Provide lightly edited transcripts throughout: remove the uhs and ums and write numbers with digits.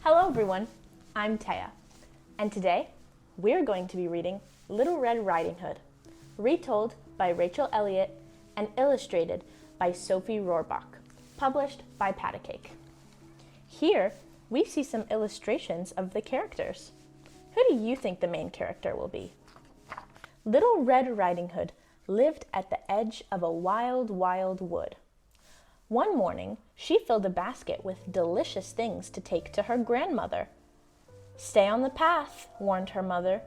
Hello everyone, I'm Téa, and today we're going to be reading Little Red Riding Hood, retold by Rachel Elliott and illustrated by Sophie Rohrbach, published by Patacake. Here we see some illustrations of the characters. Who do you think the main character will be? Little Red Riding Hood lived at the edge of a wild, wild wood. One morning, she filled a basket with delicious things to take to her grandmother. "Stay on the path," warned her mother.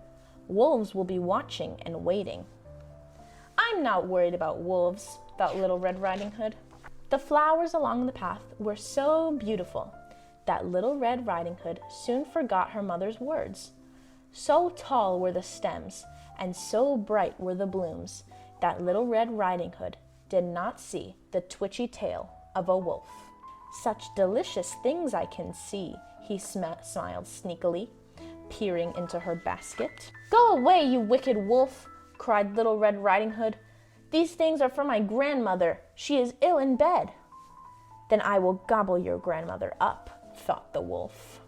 "Wolves will be watching and waiting." "I'm not worried about wolves," thought Little Red Riding Hood. The flowers along the path were so beautiful that Little Red Riding Hood soon forgot her mother's words. So tall were the stems and so bright were the blooms that Little Red Riding Hood did not see the twitchy tail of a wolf. "Such delicious things I can see," he smiled sneakily, peering into her basket. "Go away, you wicked wolf," cried Little Red Riding Hood. "These things are for my grandmother. She is ill in bed." "Then I will gobble your grandmother up," thought the wolf.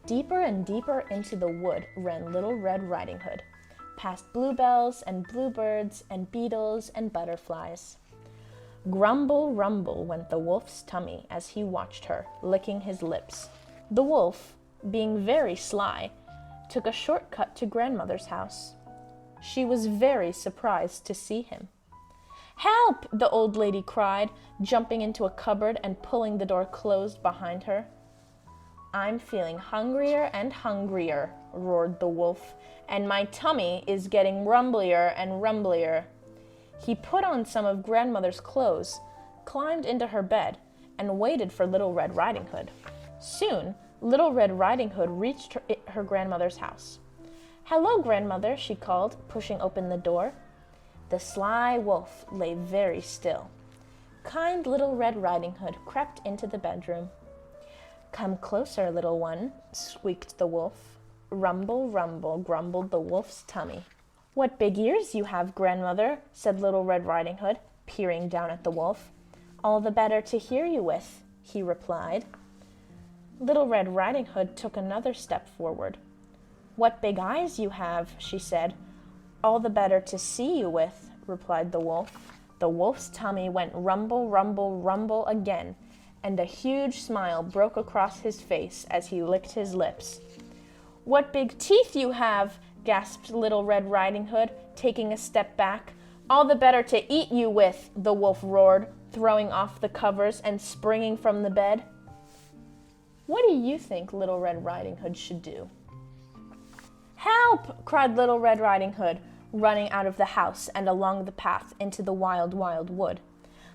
Deeper and deeper into the wood ran Little Red Riding Hood, past bluebells and bluebirds and beetles and butterflies. Grumble, rumble went the wolf's tummy as he watched her, licking his lips. The wolf, being very sly, took a shortcut to grandmother's house. She was very surprised to see him. "Help!" the old lady cried, jumping into a cupboard and pulling the door closed behind her. "I'm feeling hungrier and hungrier," roared the wolf, "and my tummy is getting rumblier and rumblier." He put on some of grandmother's clothes, climbed into her bed, and waited for Little Red Riding Hood. Soon, Little Red Riding Hood reached her grandmother's house. "Hello, grandmother," she called, pushing open the door. The sly wolf lay very still. Kind Little Red Riding Hood crept into the bedroom. "Come closer, little one," squeaked the wolf. Rumble, rumble, grumbled the wolf's tummy. "What big ears you have, grandmother," said Little Red Riding Hood, peering down at the wolf. "All the better to hear you with," he replied. Little Red Riding Hood took another step forward. "What big eyes you have," she said. "All the better to see you with," replied the wolf. The wolf's tummy went rumble, rumble, rumble again, and a huge smile broke across his face as he licked his lips. "What big teeth you have," gasped Little Red Riding Hood, taking a step back. "All the better to eat you with," the wolf roared, throwing off the covers and springing from the bed. What do you think Little Red Riding Hood should do? "Help!" cried Little Red Riding Hood, running out of the house and along the path into the wild, wild wood.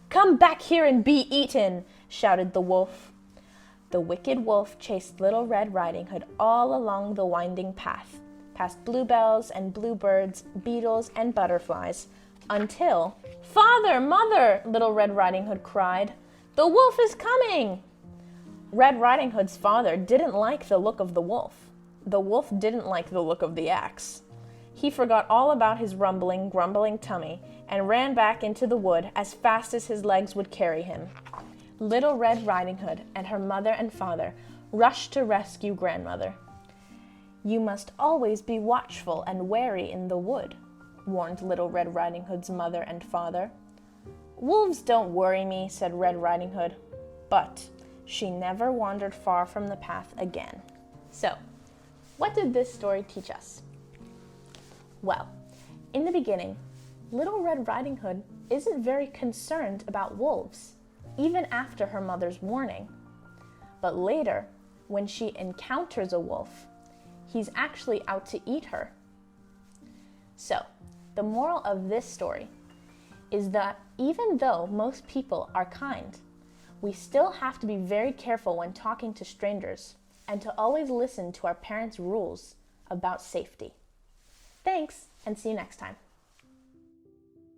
"Come back here and be eaten!" shouted the wolf. The wicked wolf chased Little Red Riding Hood all along the winding path, past bluebells and bluebirds, beetles and butterflies, until, "Father, Mother!" Little Red Riding Hood cried. "The wolf is coming!" Red Riding Hood's father didn't like the look of the wolf. The wolf didn't like the look of the axe. He forgot all about his rumbling, grumbling tummy and ran back into the wood as fast as his legs would carry him. Little Red Riding Hood and her mother and father rushed to rescue grandmother. "You must always be watchful and wary in the wood," warned Little Red Riding Hood's mother and father. "Wolves don't worry me," said Red Riding Hood. But she never wandered far from the path again. So, what did this story teach us? Well, in the beginning, Little Red Riding Hood isn't very concerned about wolves, even after her mother's warning. But later, when she encounters a wolf, he's actually out to eat her. So, the moral of this story is that even though most people are kind, we still have to be very careful when talking to strangers and to always listen to our parents' rules about safety. Thanks, and see you next time.